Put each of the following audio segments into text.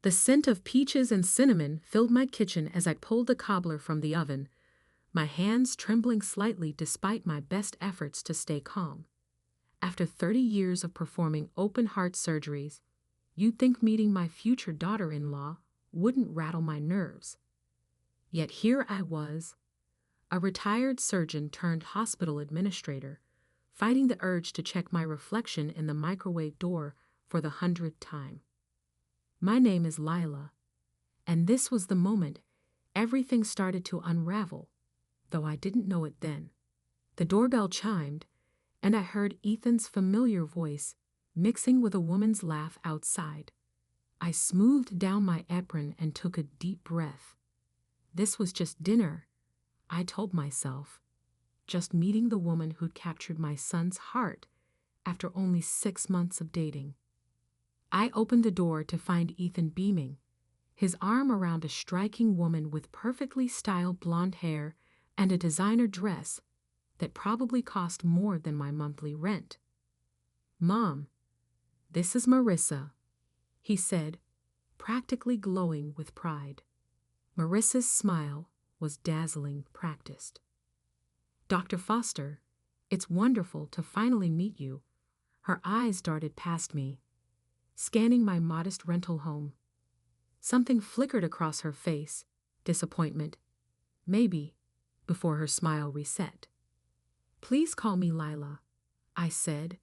The scent of peaches and cinnamon filled my kitchen as I pulled the cobbler from the oven, my hands trembling slightly despite my best efforts to stay calm. After 30 years of performing open-heart surgeries, you'd think meeting my future daughter-in-law wouldn't rattle my nerves. Yet here I was, a retired surgeon turned hospital administrator, fighting the urge to check my reflection in the microwave door for the 100th time. My name is Lila, and this was the moment everything started to unravel, though I didn't know it then. The doorbell chimed, and I heard Ethan's familiar voice mixing with a woman's laugh outside. I smoothed down my apron and took a deep breath. This was just dinner, I told myself, just meeting the woman who'd captured my son's heart after only 6 months of dating. I opened the door to find Ethan beaming, his arm around a striking woman with perfectly styled blonde hair and a designer dress that probably cost more than my monthly rent. "Mom, this is Marissa," he said, practically glowing with pride. Marissa's smile was dazzling practiced. "Dr. Foster, it's wonderful to finally meet you." Her eyes darted past me, scanning my modest rental home. Something flickered across her face, disappointment, maybe, before her smile reset. "Please call me Lila," I said,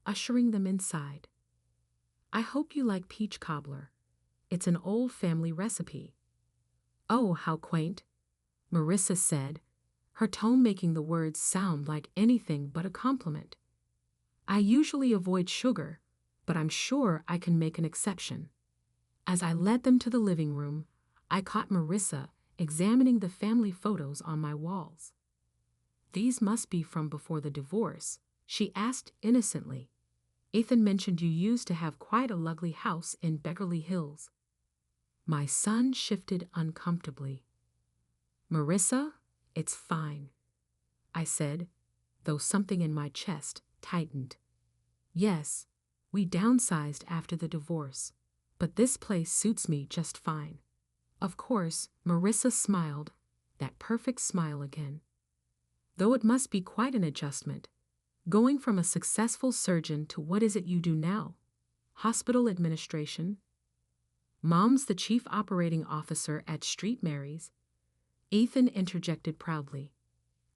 ushering them inside. "I hope you like peach cobbler. It's an old family recipe." "Oh, how quaint," Marissa said, her tone making the words sound like anything but a compliment. "I usually avoid sugar, but I'm sure I can make an exception." As I led them to the living room, I caught Marissa examining the family photos on my walls. "These must be from before the divorce," she asked innocently. "Ethan mentioned you used to have quite a lovely house in Beverly Hills." My son shifted uncomfortably. "Marissa, it's fine," I said, though something in my chest tightened. "Yes, we downsized after the divorce, but this place suits me just fine." Of course, Marissa smiled, that perfect smile again. Though it must be quite an adjustment, going from a successful surgeon to what is it you do now? Hospital administration? Mom's the chief operating officer at Street Mary's. Ethan interjected proudly.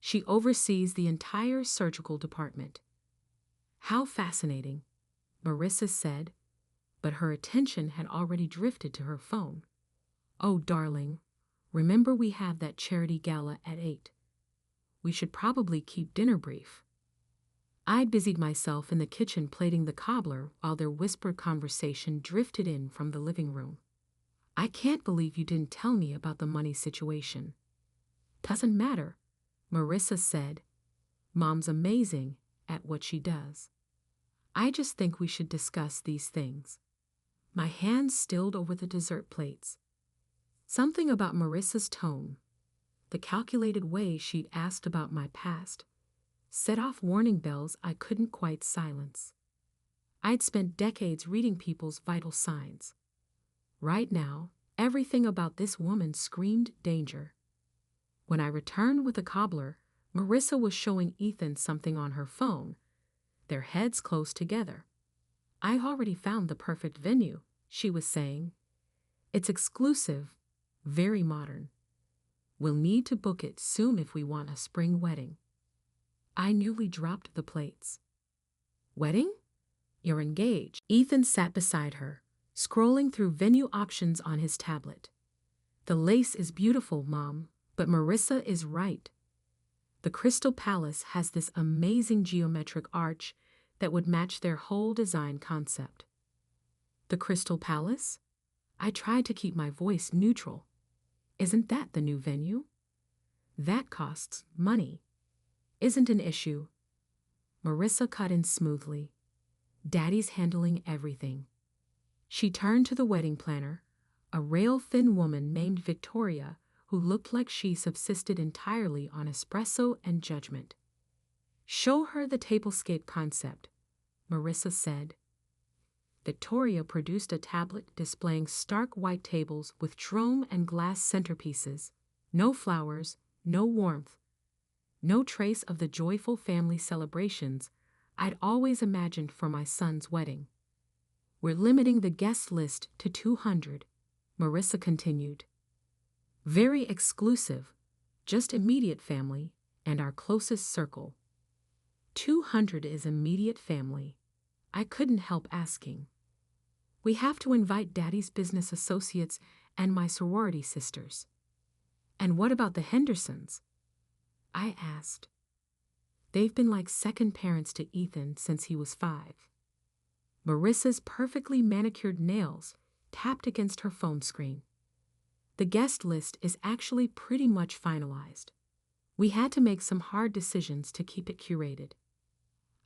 "She oversees the entire surgical department." "How fascinating," Marissa said, but her attention had already drifted to her phone. "Oh, darling, remember we have that charity gala at 8. We should probably keep dinner brief." I busied myself in the kitchen plating the cobbler while their whispered conversation drifted in from the living room. "I can't believe you didn't tell me about the money situation." "Doesn't matter," Marissa said. "Mom's amazing at what she does. I just think we should discuss these things." My hands stilled over the dessert plates. Something about Marissa's tone, the calculated way she'd asked about my past, set off warning bells I couldn't quite silence. I'd spent decades reading people's vital signs. Right now, everything about this woman screamed danger. When I returned with the cobbler, Marissa was showing Ethan something on her phone, their heads close together. "I already found the perfect venue," she was saying. "It's exclusive, very modern. We'll need to book it soon if we want a spring wedding." I nearly dropped the plates. "Wedding? You're engaged." Ethan sat beside her, scrolling through venue options on his tablet. "The lace is beautiful, Mom, but Marissa is right. The Crystal Palace has this amazing geometric arch that would match their whole design concept." "The Crystal Palace?" I tried to keep my voice neutral. "Isn't that the new venue?" "That costs money." "Isn't an issue." Marissa cut in smoothly. "Daddy's handling everything." She turned to the wedding planner, a rail-thin woman named Victoria who looked like she subsisted entirely on espresso and judgment. "Show her the tablescape concept," Marissa said. Victoria produced a tablet displaying stark white tables with chrome and glass centerpieces. No flowers, no warmth, no trace of the joyful family celebrations I'd always imagined for my son's wedding. "We're limiting the guest list to 200, Marissa continued. "Very exclusive, just immediate family and our closest circle." 200 is immediate family. I couldn't help asking. "We have to invite Daddy's business associates and my sorority sisters." "And what about the Hendersons?" I asked. "They've been like second parents to Ethan since he was 5. Marissa's perfectly manicured nails tapped against her phone screen. "The guest list is actually pretty much finalized. We had to make some hard decisions to keep it curated."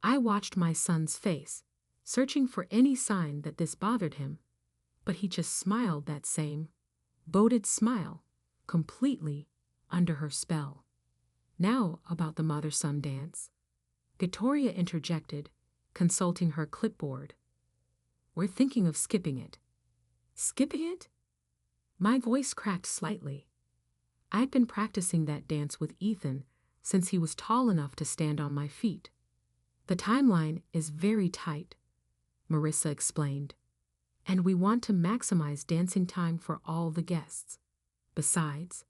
I watched my son's face, searching for any sign that this bothered him, but he just smiled that same, boded smile, completely under her spell. "Now about the mother-son dance," Victoria interjected, consulting her clipboard. "We're thinking of skipping it." "Skipping it?" My voice cracked slightly. I'd been practicing that dance with Ethan since he was tall enough to stand on my feet. "The timeline is very tight," Marissa explained, "and we want to maximize dancing time for all the guests. Besides,"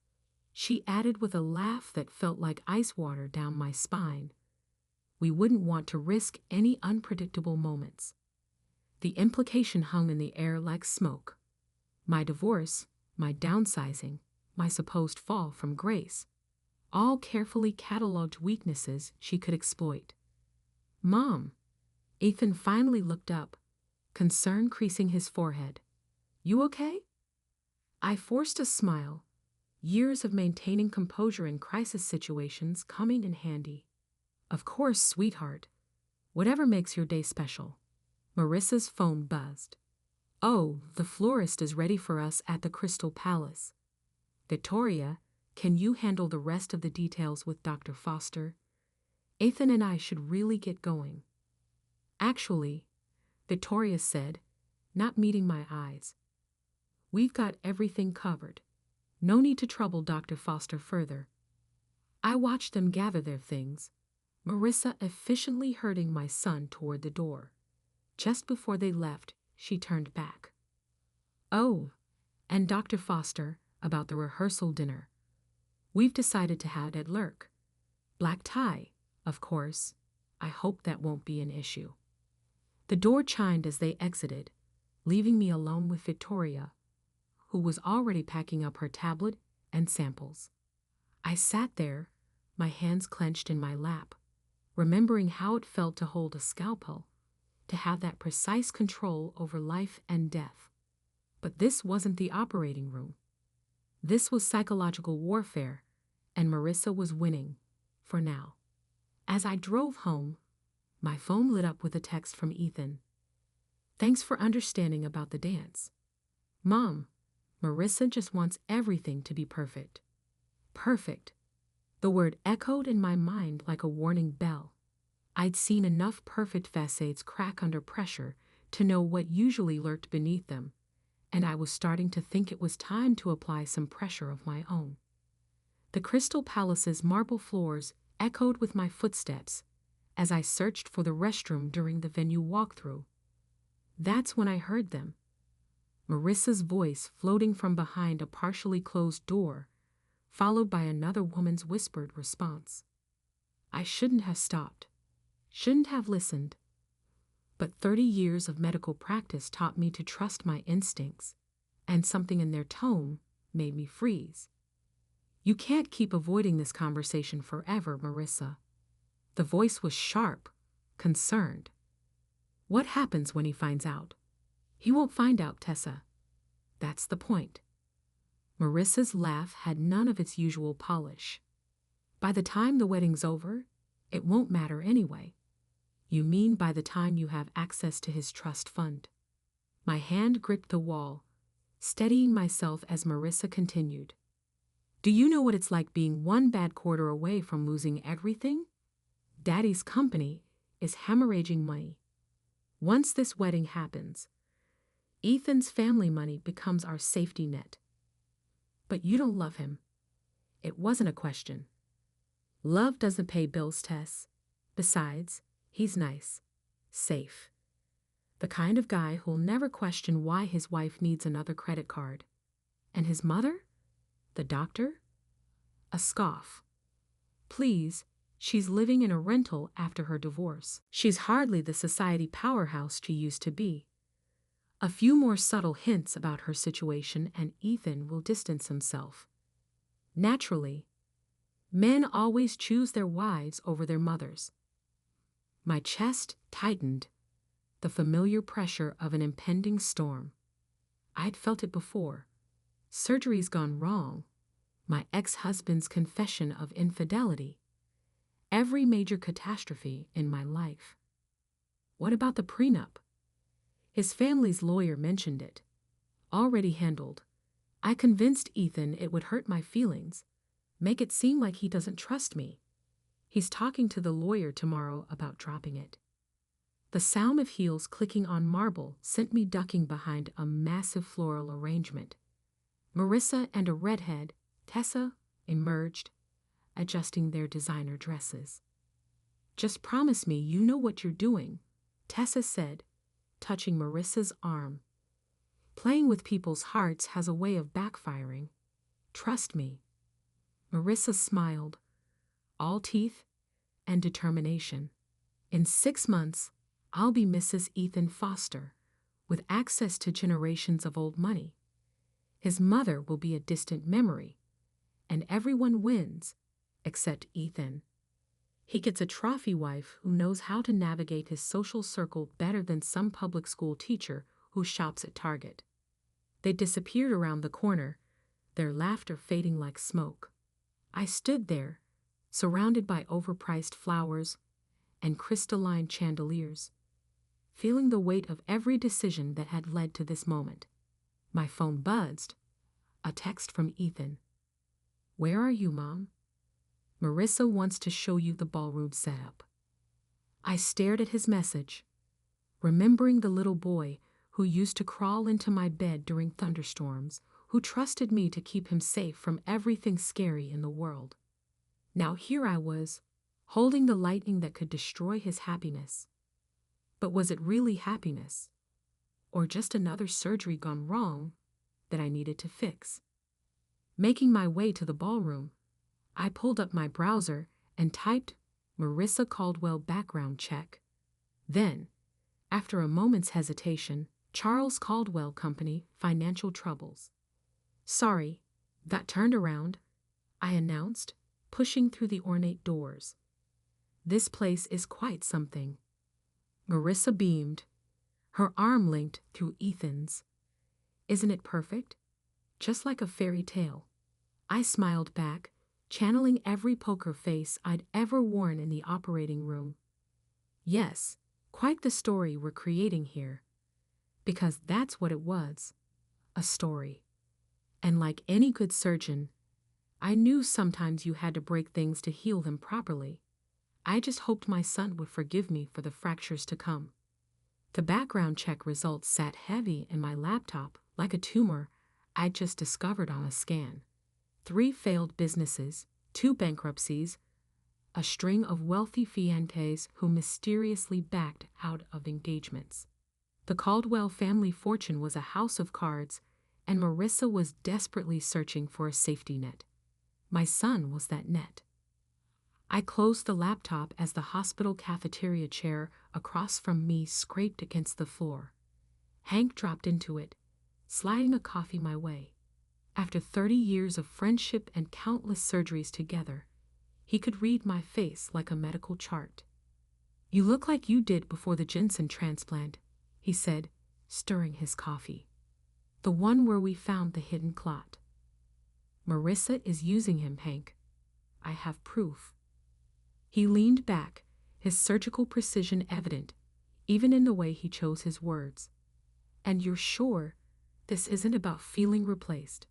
she added with a laugh that felt like ice water down my spine, "we wouldn't want to risk any unpredictable moments." The implication hung in the air like smoke. My divorce, my downsizing, my supposed fall from grace, all carefully cataloged weaknesses she could exploit. "Mom," Ethan finally looked up, concern creasing his forehead. "You okay?" I forced a smile, years of maintaining composure in crisis situations coming in handy. "Of course, sweetheart. Whatever makes your day special." Marissa's phone buzzed. "Oh, the florist is ready for us at the Crystal Palace. Victoria, can you handle the rest of the details with Dr. Foster? Ethan and I should really get going." "Actually," Victoria said, not meeting my eyes, "we've got everything covered. No need to trouble Dr. Foster further." I watched them gather their things, Marissa efficiently herding my son toward the door. Just before they left, she turned back. "Oh, and Dr. Foster, about the rehearsal dinner. We've decided to have it at Lurk. Black tie, of course. I hope that won't be an issue." The door chimed as they exited, leaving me alone with Victoria, who was already packing up her tablet and samples. I sat there, my hands clenched in my lap, remembering how it felt to hold a scalpel, to have that precise control over life and death. But this wasn't the operating room. This was psychological warfare, and Marissa was winning, for now. As I drove home, my phone lit up with a text from Ethan. "Thanks for understanding about the dance. Mom, Marissa just wants everything to be perfect." Perfect. The word echoed in my mind like a warning bell. I'd seen enough perfect facades crack under pressure to know what usually lurked beneath them, and I was starting to think it was time to apply some pressure of my own. The Crystal Palace's marble floors echoed with my footsteps as I searched for the restroom during the venue walkthrough. That's when I heard them. Marissa's voice floating from behind a partially closed door, followed by another woman's whispered response. I shouldn't have stopped, shouldn't have listened. But 30 years of medical practice taught me to trust my instincts, and something in their tone made me freeze. "You can't keep avoiding this conversation forever, Marissa." The voice was sharp, concerned. "What happens when he finds out?" "He won't find out, Tessa. That's the point." Marissa's laugh had none of its usual polish. "By the time the wedding's over, it won't matter anyway." "You mean by the time you have access to his trust fund?" My hand gripped the wall, steadying myself as Marissa continued. "Do you know what it's like being one bad quarter away from losing everything? Daddy's company is hemorrhaging money. Once this wedding happens, Ethan's family money becomes our safety net. But you don't love him. It wasn't a question. Love doesn't pay bills, Tess. Besides, he's nice, safe. The kind of guy who'll never question why his wife needs another credit card. And his mother? The doctor? A scoff. Please, she's living in a rental after her divorce. She's hardly the society powerhouse she used to be. A few more subtle hints about her situation and Ethan will distance himself. Naturally, men always choose their wives over their mothers. My chest tightened, the familiar pressure of an impending storm. I'd felt it before. Surgery's gone wrong. My ex-husband's confession of infidelity. Every major catastrophe in my life. What about the prenup? His family's lawyer mentioned it. Already handled. I convinced Ethan it would hurt my feelings, make it seem like he doesn't trust me. He's talking to the lawyer tomorrow about dropping it. The sound of heels clicking on marble sent me ducking behind a massive floral arrangement. Marissa and a redhead, Tessa, emerged, adjusting their designer dresses. Just promise me you know what you're doing, Tessa said, touching Marissa's arm. Playing with people's hearts has a way of backfiring. Trust me. Marissa smiled, all teeth and determination. In 6 months, I'll be Mrs. Ethan Foster, with access to generations of old money. His mother will be a distant memory, and everyone wins, except Ethan. He gets a trophy wife who knows how to navigate his social circle better than some public school teacher who shops at Target. They disappeared around the corner, their laughter fading like smoke. I stood there, surrounded by overpriced flowers and crystalline chandeliers, feeling the weight of every decision that had led to this moment. My phone buzzed. A text from Ethan. Where are you, Mom? Marissa wants to show you the ballroom setup. I stared at his message, remembering the little boy who used to crawl into my bed during thunderstorms, who trusted me to keep him safe from everything scary in the world. Now here I was, holding the lightning that could destroy his happiness. But was it really happiness? Or just another surgery gone wrong that I needed to fix? Making my way to the ballroom, I pulled up my browser and typed Marissa Caldwell background check. Then, after a moment's hesitation, Charles Caldwell Company, financial troubles. Sorry, got turned around, I announced, pushing through the ornate doors. This place is quite something. Marissa beamed, her arm linked through Ethan's. Isn't it perfect? Just like a fairy tale. I smiled back, channeling every poker face I'd ever worn in the operating room. Yes, quite the story we're creating here. Because that's what it was, a story. And like any good surgeon, I knew sometimes you had to break things to heal them properly. I just hoped my son would forgive me for the fractures to come. The background check results sat heavy in my laptop like a tumor I'd just discovered on a scan. 3 failed businesses, 2 bankruptcies, a string of wealthy fiancés who mysteriously backed out of engagements. The Caldwell family fortune was a house of cards, and Marissa was desperately searching for a safety net. My son was that net. I closed the laptop as the hospital cafeteria chair across from me scraped against the floor. Hank dropped into it, sliding a coffee my way. After 30 years of friendship and countless surgeries together, he could read my face like a medical chart. You look like you did before the Jensen transplant, he said, stirring his coffee. The one where we found the hidden clot. Marissa is using him, Hank. I have proof. He leaned back, his surgical precision evident, even in the way he chose his words. And you're sure this isn't about feeling replaced?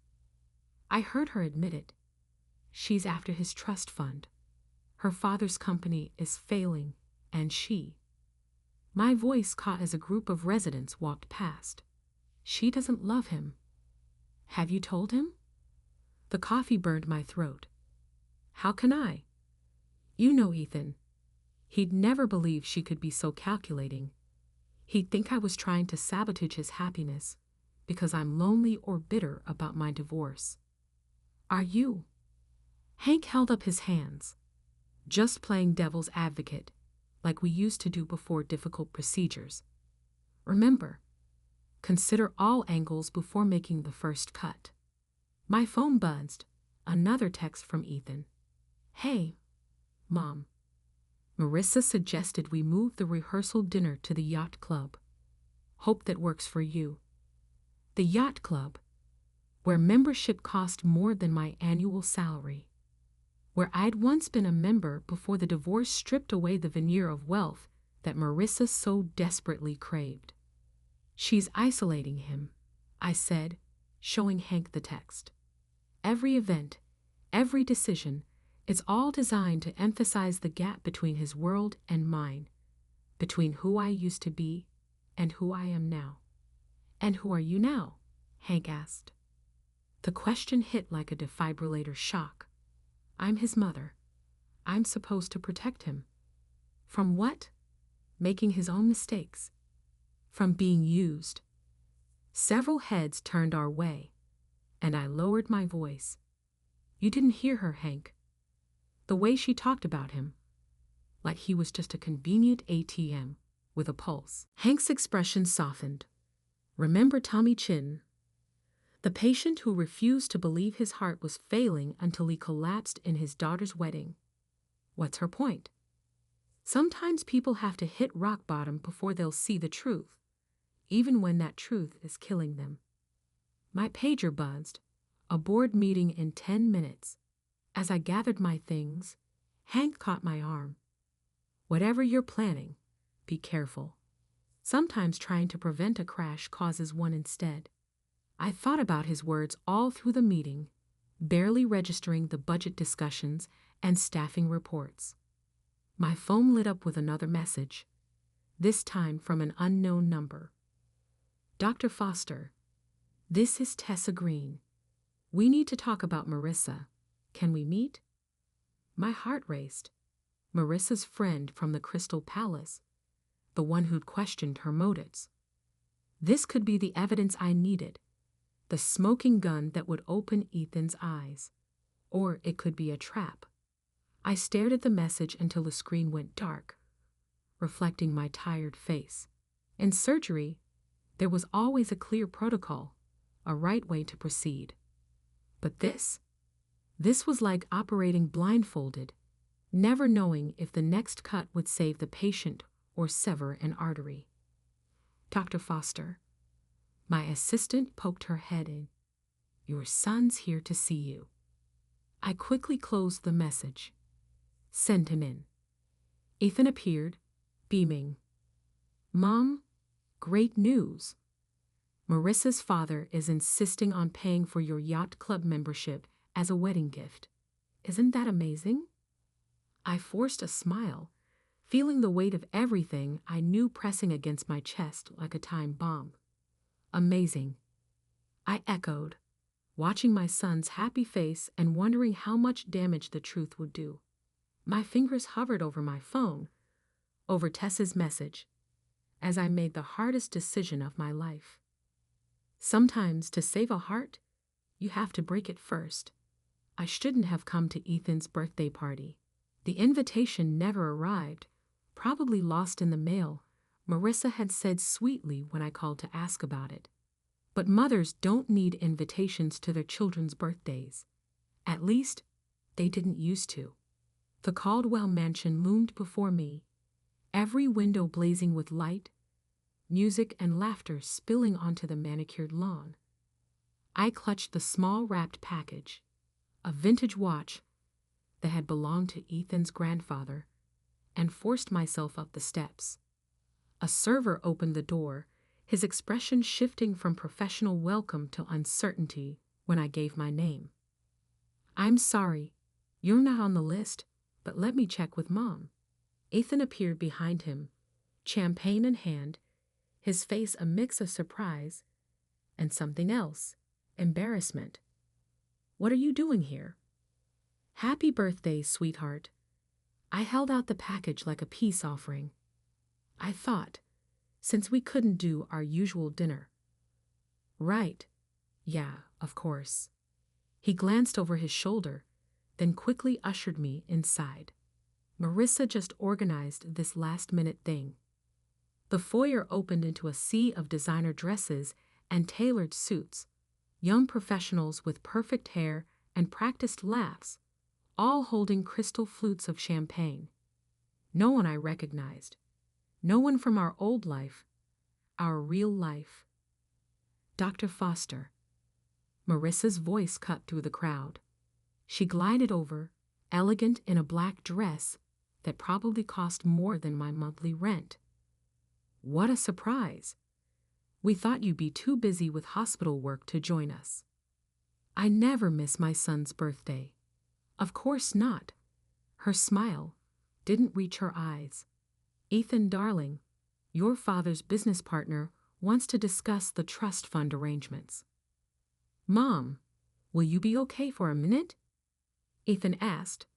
I heard her admit it. She's after his trust fund. Her father's company is failing, and she. My voice caught as a group of residents walked past. She doesn't love him. Have you told him? The coffee burned my throat. How can I? You know Ethan. He'd never believe she could be so calculating. He'd think I was trying to sabotage his happiness because I'm lonely or bitter about my divorce. Are you? Hank held up his hands, just playing devil's advocate, like we used to do before difficult procedures. Remember, consider all angles before making the first cut. My phone buzzed. Another text from Ethan. Hey, Mom. Marissa suggested we move the rehearsal dinner to the yacht club. Hope that works for you. The yacht club, where membership cost more than my annual salary. Where I'd once been a member before the divorce stripped away the veneer of wealth that Marissa so desperately craved. She's isolating him, I said, showing Hank the text. Every event, every decision, it's all designed to emphasize the gap between his world and mine, between who I used to be and who I am now. And who are you now? Hank asked. The question hit like a defibrillator shock. I'm his mother. I'm supposed to protect him. From what? Making his own mistakes. From being used. Several heads turned our way, and I lowered my voice. You didn't hear her, Hank. The way she talked about him, like he was just a convenient ATM with a pulse. Hank's expression softened. Remember Tommy Chin? The patient who refused to believe his heart was failing until he collapsed in his daughter's wedding. What's her point? Sometimes people have to hit rock bottom before they'll see the truth, even when that truth is killing them. My pager buzzed. A board meeting in 10 minutes. As I gathered my things, Hank caught my arm. Whatever you're planning, be careful. Sometimes trying to prevent a crash causes one instead. I thought about his words all through the meeting, barely registering the budget discussions and staffing reports. My phone lit up with another message, this time from an unknown number. Dr. Foster, this is Tessa Green. We need to talk about Marissa. Can we meet? My heart raced. Marissa's friend from the Crystal Palace, the one who'd questioned her motives. This could be the evidence I needed, the smoking gun that would open Ethan's eyes. Or it could be a trap. I stared at the message until the screen went dark, reflecting my tired face. In surgery, there was always a clear protocol, a right way to proceed. But this was like operating blindfolded, never knowing if the next cut would save the patient or sever an artery. Dr. Foster, my assistant poked her head in. Your son's here to see you. I quickly closed the message. Send him in. Ethan appeared, beaming. Mom, great news. Marissa's father is insisting on paying for your yacht club membership as a wedding gift. Isn't that amazing? I forced a smile, feeling the weight of everything I knew pressing against my chest like a time bomb. Amazing. I echoed, watching my son's happy face and wondering how much damage the truth would do. My fingers hovered over my phone, over Tessa's message, as I made the hardest decision of my life. Sometimes, to save a heart, you have to break it first. I shouldn't have come to Ethan's birthday party. The invitation never arrived, probably lost in the mail, Marissa had said sweetly when I called to ask about it. But mothers don't need invitations to their children's birthdays. At least, they didn't used to. The Caldwell mansion loomed before me, every window blazing with light, music and laughter spilling onto the manicured lawn. I clutched the small wrapped package, a vintage watch that had belonged to Ethan's grandfather, and forced myself up the steps. A server opened the door, his expression shifting from professional welcome to uncertainty when I gave my name. I'm sorry, you're not on the list, but let me check with Mom. Ethan appeared behind him, champagne in hand, his face a mix of surprise And something else. Embarrassment. What are you doing here? Happy birthday, sweetheart. I held out the package like a peace offering. I thought, since we couldn't do our usual dinner. Right. Yeah, of course. He glanced over his shoulder, then quickly ushered me inside. Marissa just organized this last-minute thing. The foyer opened into a sea of designer dresses and tailored suits, young professionals with perfect hair and practiced laughs, all holding crystal flutes of champagne. No one I recognized. No one from our old life, our real life. Dr. Foster. Marissa's voice cut through the crowd. She glided over, elegant in a black dress that probably cost more than my monthly rent. What a surprise! We thought you'd be too busy with hospital work to join us. I never miss my son's birthday. Of course not. Her smile didn't reach her eyes. Ethan, darling, your father's business partner wants to discuss the trust fund arrangements. Mom, will you be okay for a minute? Ethan asked,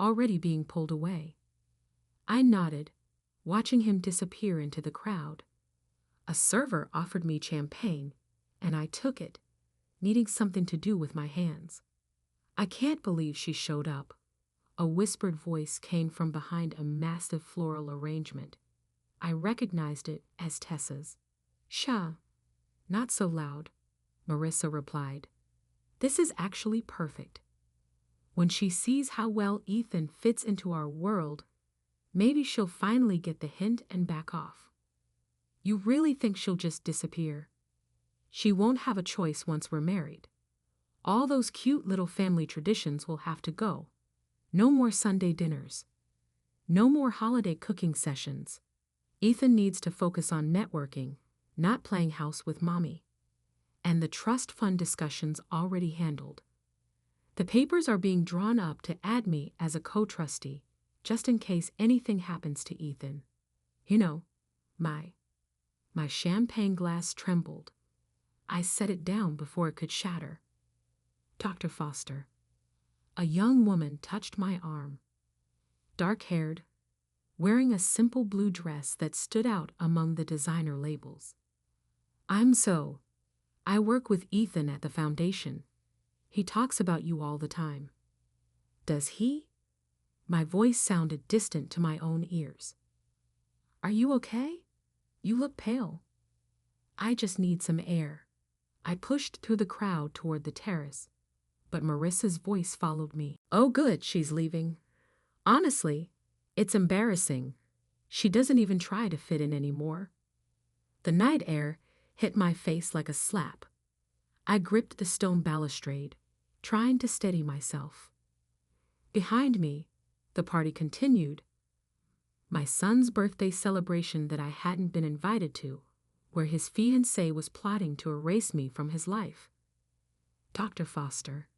already being pulled away. I nodded, watching him disappear into the crowd. A server offered me champagne, and I took it, needing something to do with my hands. I can't believe she showed up. A whispered voice came from behind a massive floral arrangement. I recognized it as Tessa's. Sha, not so loud, Marissa replied. This is actually perfect. When she sees how well Ethan fits into our world, maybe she'll finally get the hint and back off. You really think she'll just disappear? She won't have a choice once we're married. All those cute little family traditions will have to go. No more Sunday dinners. No more holiday cooking sessions. Ethan needs to focus on networking, not playing house with mommy. And the trust fund discussions already handled. The papers are being drawn up to add me as a co-trustee, just in case anything happens to Ethan. You know, my champagne glass trembled. I set it down before it could shatter. Dr. Foster. A young woman touched my arm. Dark-haired, wearing a simple blue dress that stood out among the designer labels. I work with Ethan at the foundation. He talks about you all the time. Does he? My voice sounded distant to my own ears. Are you okay? You look pale. I just need some air. I pushed through the crowd toward the terrace, but Marissa's voice followed me. Oh good, she's leaving. Honestly, it's embarrassing. She doesn't even try to fit in anymore. The night air hit my face like a slap. I gripped the stone balustrade, trying to steady myself. Behind me, the party continued. My son's birthday celebration that I hadn't been invited to, where his fiancée was plotting to erase me from his life. Dr. Foster.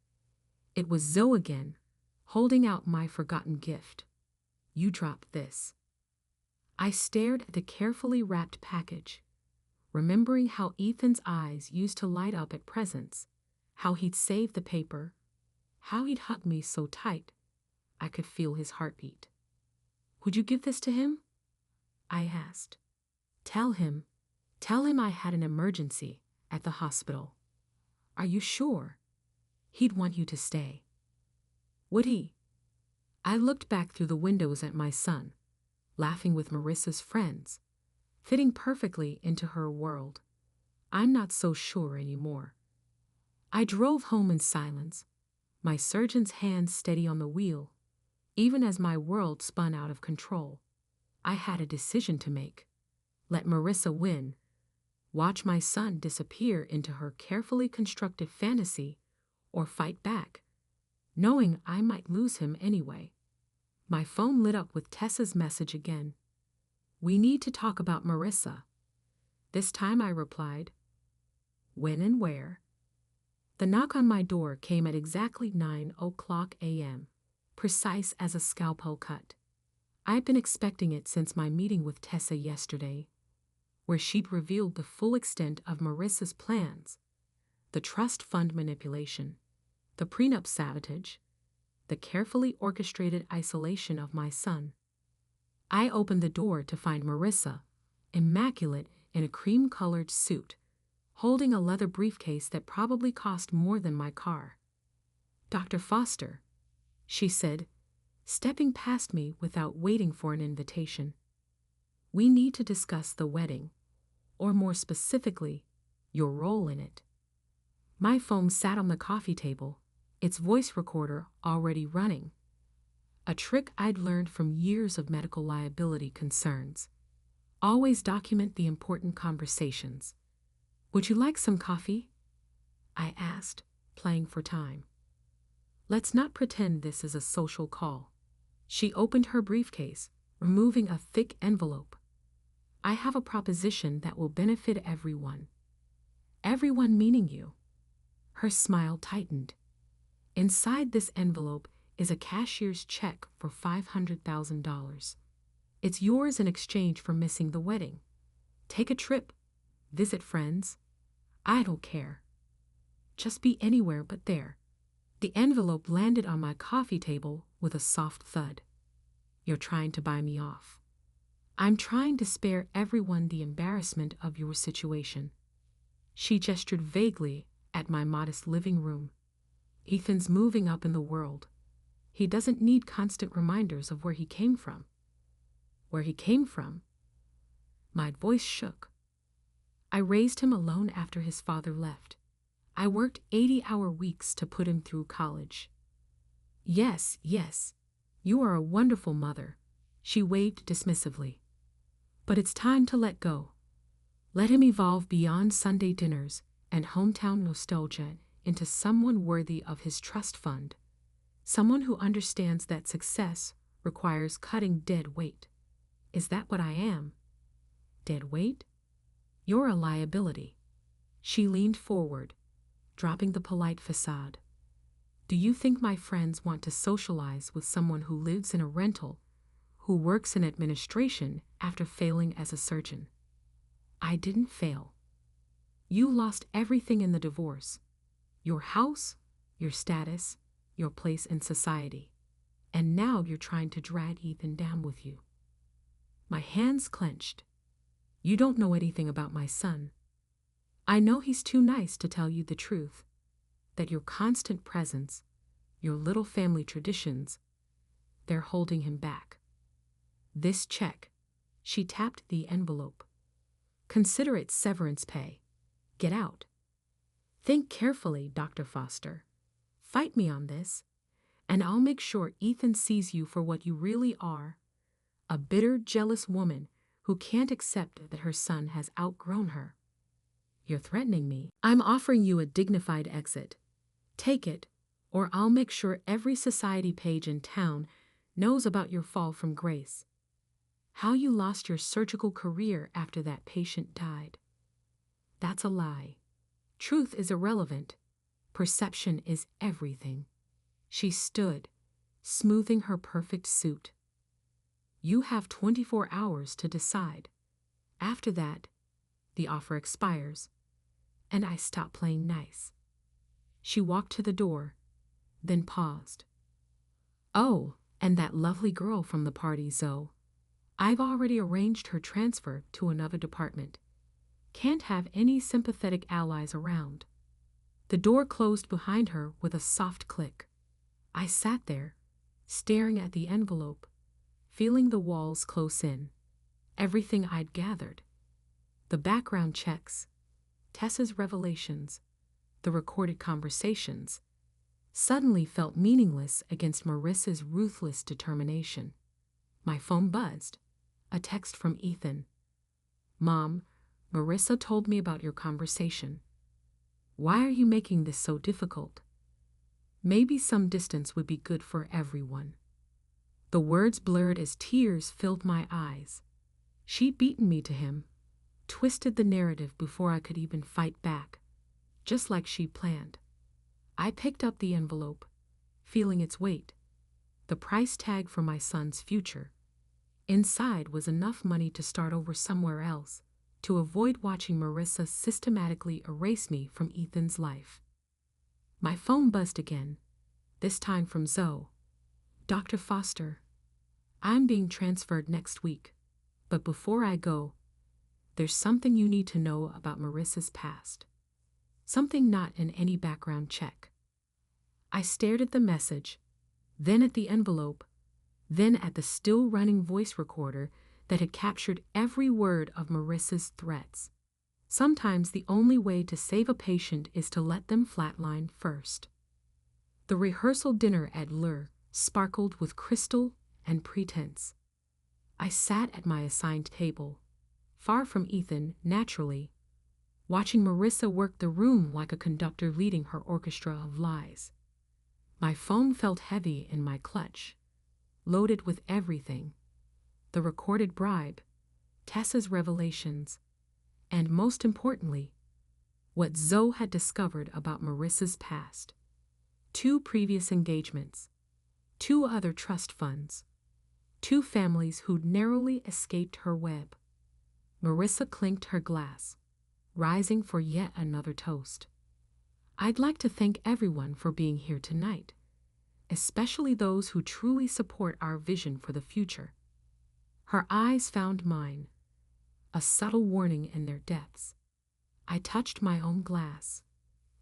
It was Zoe again, holding out my forgotten gift. You dropped this. I stared at the carefully wrapped package, remembering how Ethan's eyes used to light up at presents, how he'd saved the paper, how he'd hugged me so tight I could feel his heartbeat. Would you give this to him? I asked. Tell him I had an emergency at the hospital. Are you sure? He'd want you to stay. Would he? I looked back through the windows at my son, laughing with Marissa's friends, fitting perfectly into her world. I'm not so sure anymore. I drove home in silence, my surgeon's hands steady on the wheel, even as my world spun out of control. I had a decision to make. Let Marissa win, watch my son disappear into her carefully constructed fantasy, or fight back, knowing I might lose him anyway. My phone lit up with Tessa's message again. We need to talk about Marissa. This time I replied, when and where? The knock on my door came at exactly 9:00 a.m., precise as a scalpel cut. I'd been expecting it since my meeting with Tessa yesterday. where she'd revealed the full extent of Marissa's plans: the trust fund manipulation, the prenup sabotage, the carefully orchestrated isolation of my son. I opened the door to find Marissa, immaculate in a cream-colored suit, holding a leather briefcase that probably cost more than my car. "Dr. Foster," she said, stepping past me without waiting for an invitation. "We need to discuss the wedding, or more specifically, your role in it." My phone sat on the coffee table, its voice recorder already running. A trick I'd learned from years of medical liability concerns. Always document the important conversations. "Would you like some coffee?" I asked, playing for time. "Let's not pretend this is a social call." She opened her briefcase, removing a thick envelope. "I have a proposition that will benefit everyone." "Everyone meaning you?" Her smile tightened. "Inside this envelope is a cashier's check for $500,000. It's yours in exchange for missing the wedding. Take a trip, visit friends. I don't care. Just be anywhere but there." The envelope landed on my coffee table with a soft thud. "You're trying to buy me off." "I'm trying to spare everyone the embarrassment of your situation." She gestured vaguely at my modest living room. "Ethan's moving up in the world. He doesn't need constant reminders of where he came from." "Where he came from?" My voice shook. "I raised him alone after his father left. I worked 80-hour weeks to put him through college." Yes, you are a wonderful mother," she waved dismissively. "But it's time to let go. Let him evolve beyond Sunday dinners and hometown nostalgia into someone worthy of his trust fund, someone who understands that success requires cutting dead weight." "Is that what I am?" "Dead weight? You're a liability." She leaned forward, dropping the polite facade. "Do you think my friends want to socialize with someone who lives in a rental, who works in administration after failing as a surgeon?" "I didn't fail. You lost everything in the divorce: your house, your status, your place in society. And now you're trying to drag Ethan down with you." My hands clenched. "You don't know anything about my son. I know he's too nice to tell you the truth, that your constant presence, your little family traditions, they're holding him back. This check," she tapped the envelope, "consider it severance pay. Get out. Think carefully, Dr. Foster. Fight me on this, and I'll make sure Ethan sees you for what you really are: a bitter, jealous woman who can't accept that her son has outgrown her." "You're threatening me." "I'm offering you a dignified exit. Take it, or I'll make sure every society page in town knows about your fall from grace. How you lost your surgical career after that patient died. That's a lie. Truth is irrelevant. Perception is everything." She stood, smoothing her perfect suit. "You have 24 hours to decide. After that, the offer expires, and I stop playing nice." She walked to the door, then paused. "Oh, and that lovely girl from the party, Zoe. I've already arranged her transfer to another department. Can't have any sympathetic allies around." The door closed behind her with a soft click. I sat there, staring at the envelope, feeling the walls close in. Everything I'd gathered: the background checks, Tessa's revelations, the recorded conversations, suddenly felt meaningless against Marissa's ruthless determination. My phone buzzed. A text from Ethan. "Mom, Marissa told me about your conversation. Why are you making this so difficult? Maybe some distance would be good for everyone." The words blurred as tears filled my eyes. She'd beaten me to him, twisted the narrative before I could even fight back, just like she planned. I picked up the envelope, feeling its weight, the price tag for my son's future. Inside was enough money to start over somewhere else, to avoid watching Marissa systematically erase me from Ethan's life. My phone buzzed again, this time from Zoe. "Dr. Foster, I'm being transferred next week, but before I go, there's something you need to know about Marissa's past. Something not in any background check." I stared at the message, then at the envelope, then at the still-running voice recorder that had captured every word of Marissa's threats. Sometimes the only way to save a patient is to let them flatline first. The rehearsal dinner at Lure sparkled with crystal and pretense. I sat at my assigned table, far from Ethan, naturally, watching Marissa work the room like a conductor leading her orchestra of lies. My phone felt heavy in my clutch, loaded with everything: the recorded bribe, Tessa's revelations, and most importantly, what Zoe had discovered about Marissa's past. 2 previous engagements, 2 other trust funds, 2 families who'd narrowly escaped her web. Marissa clinked her glass, rising for yet another toast. "I'd like to thank everyone for being here tonight, especially those who truly support our vision for the future." Her eyes found mine, a subtle warning in their depths. I touched my own glass,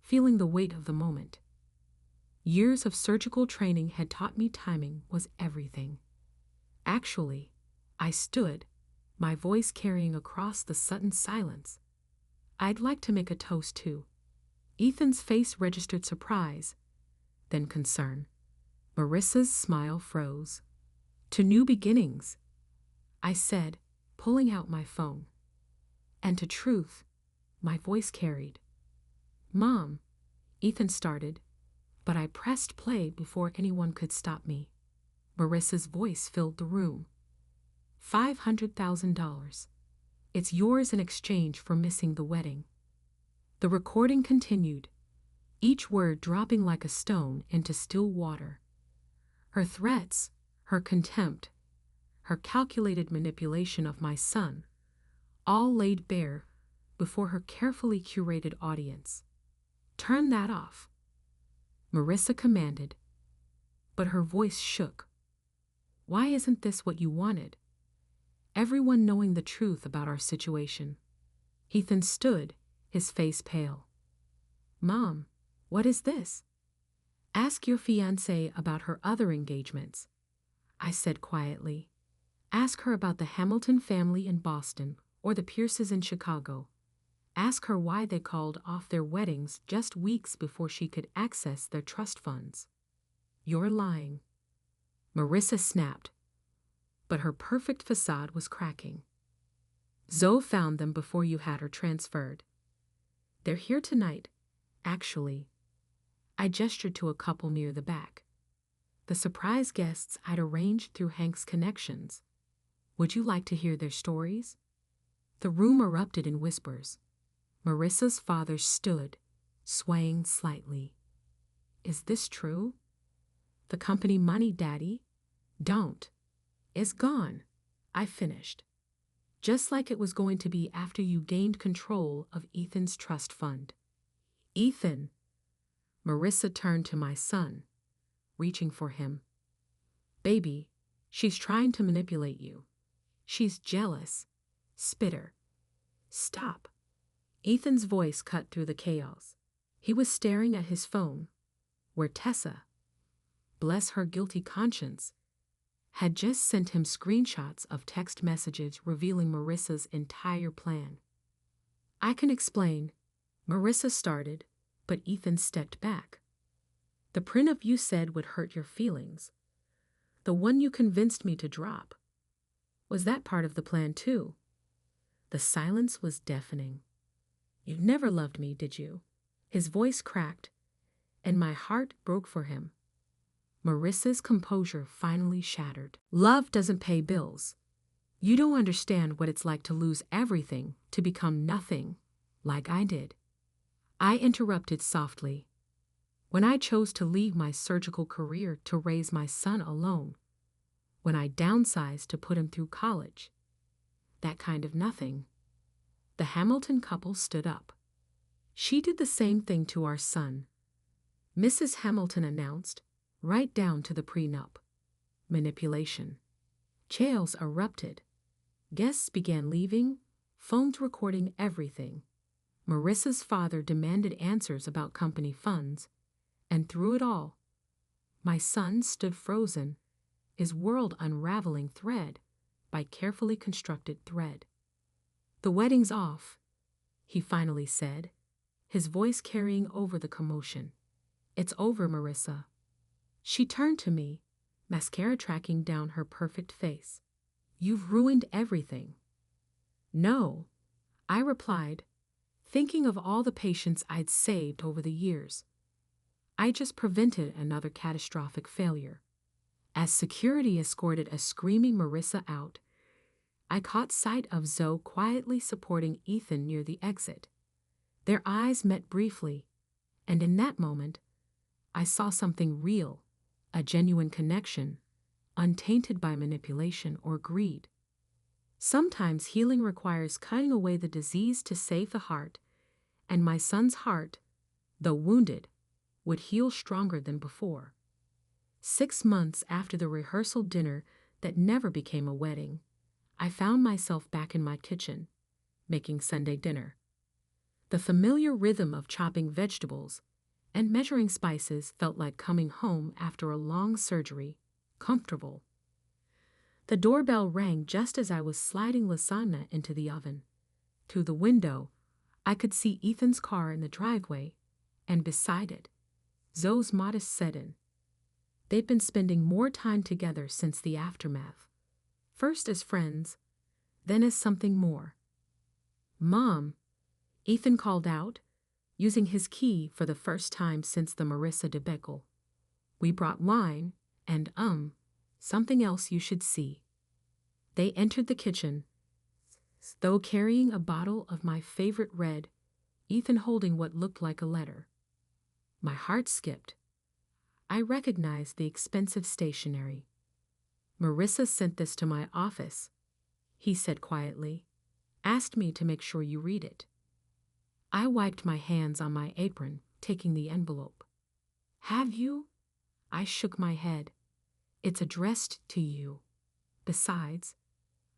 feeling the weight of the moment. Years of surgical training had taught me timing was everything. Actually, I stood, my voice carrying across the sudden silence. "I'd like to make a toast too." Ethan's face registered surprise, then concern. Marissa's smile froze. "To new beginnings," I said, pulling out my phone. "And to truth," my voice carried. "Mom," Ethan started, but I pressed play before anyone could stop me. Marissa's voice filled the room. $500,000. It's yours in exchange for missing the wedding." The recording continued, each word dropping like a stone into still water. Her threats, her contempt, her calculated manipulation of my son, all laid bare before her carefully curated audience. "Turn that off," Marissa commanded, but her voice shook. "Why isn't this what you wanted? Everyone knowing the truth about our situation." Ethan stood, his face pale. "Mom, what is this?" "Ask your fiancée about her other engagements," I said quietly. "Ask her about the Hamilton family in Boston or the Pierces in Chicago. Ask her why they called off their weddings just weeks before she could access their trust funds." "You're lying," Marissa snapped, but her perfect facade was cracking. "Zoe found them before you had her transferred. They're here tonight, actually." I gestured to a couple near the back. "The surprise guests I'd arranged through Hank's connections. Would you like to hear their stories?" The room erupted in whispers. Marissa's father stood, swaying slightly. "Is this true? The company money, Daddy? Don't. It's gone," I finished. "Just like it was going to be after you gained control of Ethan's trust fund." "Ethan!" Marissa turned to my son, reaching for him. "Baby, she's trying to manipulate you. She's jealous. Spitter. Stop." Ethan's voice cut through the chaos. He was staring at his phone, where Tessa, bless her guilty conscience, had just sent him screenshots of text messages revealing Marissa's entire plan. "I can explain," Marissa started, but Ethan stepped back. "The prenup you said would hurt your feelings. The one you convinced me to drop. Was that part of the plan too?" The silence was deafening. "You never loved me, did you?" His voice cracked, and my heart broke for him. Marissa's composure finally shattered. "Love doesn't pay bills. You don't understand what it's like to lose everything to become nothing, like I did." I interrupted softly. "When I chose to leave my surgical career to raise my son alone, when I downsized to put him through college, that kind of nothing, The Hamilton couple stood up. She did the same thing to our son, Mrs. Hamilton announced, right down to the prenup. Manipulation. Chaos erupted. Guests began leaving, phones recording everything. Marissa's father demanded answers about company funds, and through it all, my son stood frozen, his world unraveling thread by carefully constructed thread. "The wedding's off," he finally said, his voice carrying over the commotion. "It's over, Marissa." She turned to me, mascara tracking down her perfect face. "You've ruined everything." "No," I replied, thinking of all the patience I'd saved over the years. I just prevented another catastrophic failure. As security escorted a screaming Marissa out, I caught sight of Zoe quietly supporting Ethan near the exit. Their eyes met briefly, and in that moment, I saw something real, a genuine connection, untainted by manipulation or greed. Sometimes healing requires cutting away the disease to save the heart, and my son's heart, though wounded, would heal stronger than before. 6 months after the rehearsal dinner that never became a wedding, I found myself back in my kitchen, making Sunday dinner. The familiar rhythm of chopping vegetables and measuring spices felt like coming home after a long surgery, comfortable. The doorbell rang just as I was sliding lasagna into the oven. Through the window, I could see Ethan's car in the driveway, and beside it, Zoe's modest sedan. They'd been spending more time together since the aftermath. First as friends, then as something more. "Mom," Ethan called out, using his key for the first time since the Marissa debacle. "We brought wine and, something else you should see." They entered the kitchen, though carrying a bottle of my favorite red, Ethan holding what looked like a letter. My heart skipped. I recognized the expensive stationery. "Marissa sent this to my office," he said quietly. "Asked me to make sure you read it." I wiped my hands on my apron, taking the envelope. "Have you?" I shook my head. "It's addressed to you. Besides,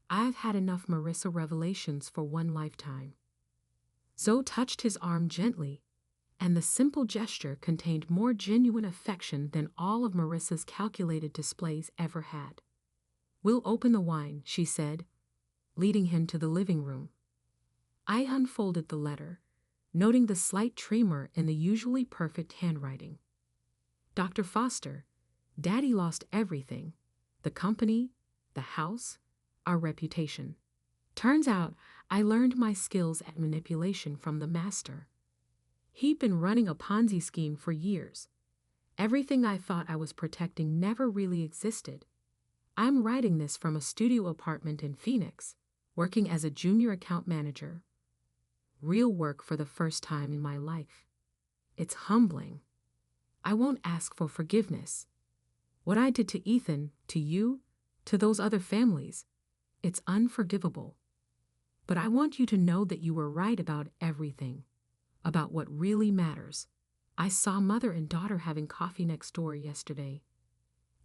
I've had enough Marissa revelations for one lifetime." Zoe touched his arm gently, and the simple gesture contained more genuine affection than all of Marissa's calculated displays ever had. "We'll open the wine," she said, leading him to the living room. I unfolded the letter, noting the slight tremor in the usually perfect handwriting. "Dr. Foster, Daddy lost everything, the company, the house, our reputation. Turns out I learned my skills at manipulation from the master. He'd been running a Ponzi scheme for years. Everything I thought I was protecting never really existed. I'm writing this from a studio apartment in Phoenix, working as a junior account manager. Real work for the first time in my life. It's humbling. I won't ask for forgiveness. What I did to Ethan, to you, to those other families, it's unforgivable. But I want you to know that you were right about everything, about what really matters. I saw mother and daughter having coffee next door yesterday.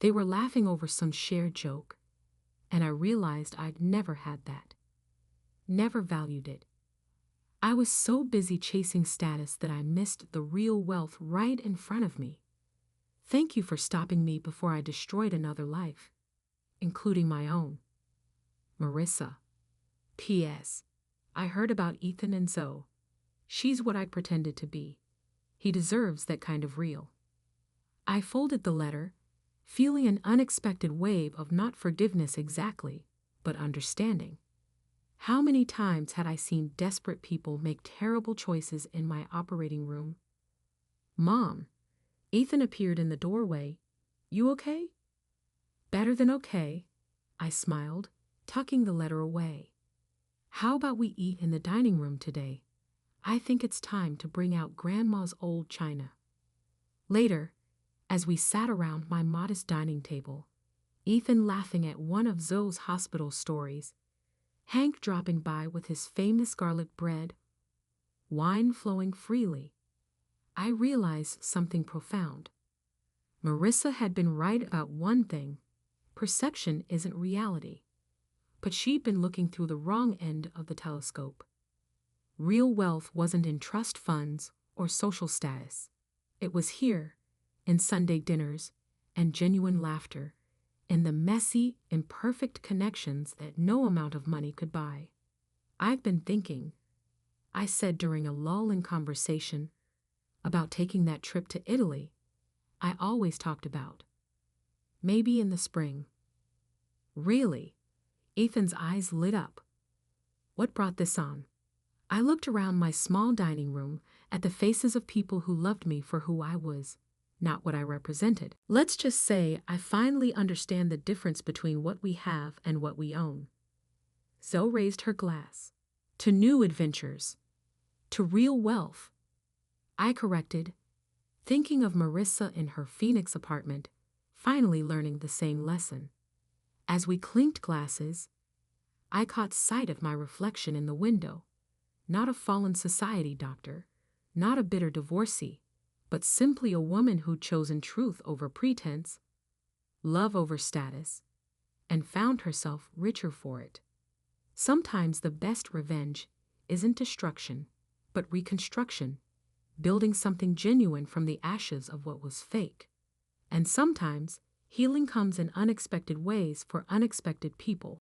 They were laughing over some shared joke, and I realized I'd never had that. Never valued it. I was so busy chasing status that I missed the real wealth right in front of me. Thank you for stopping me before I destroyed another life, including my own. Marissa. P.S. I heard about Ethan and Zoe. She's what I pretended to be. He deserves that kind of real." I folded the letter, feeling an unexpected wave of not forgiveness exactly, but understanding. How many times had I seen desperate people make terrible choices in my operating room? "Mom," Ethan appeared in the doorway. "You okay?" "Better than okay," I smiled, tucking the letter away. "How about we eat in the dining room today? I think it's time to bring out Grandma's old china." Later, as we sat around my modest dining table, Ethan laughing at one of Zoe's hospital stories, Hank dropping by with his famous garlic bread, wine flowing freely. I realized something profound. Marissa had been right about one thing: perception isn't reality. But she'd been looking through the wrong end of the telescope. Real wealth wasn't in trust funds or social status. It was here, in Sunday dinners and genuine laughter, in the messy, imperfect connections that no amount of money could buy. "I've been thinking," I said during a lull in conversation, "about taking that trip to Italy I always talked about. Maybe in the spring." "Really?" Ethan's eyes lit up. "What brought this on?" I looked around my small dining room at the faces of people who loved me for who I was, not what I represented. Let's just say I finally understand the difference between what we have and what we own. Zoe raised her glass. "To new adventures. To real wealth." I corrected, thinking of Marissa in her Phoenix apartment, finally learning the same lesson. As we clinked glasses, I caught sight of my reflection in the window. Not a fallen society doctor, not a bitter divorcee, but simply a woman who'd chosen truth over pretense, love over status, and found herself richer for it. Sometimes the best revenge isn't destruction, but reconstruction, building something genuine from the ashes of what was fake. And sometimes healing comes in unexpected ways for unexpected people.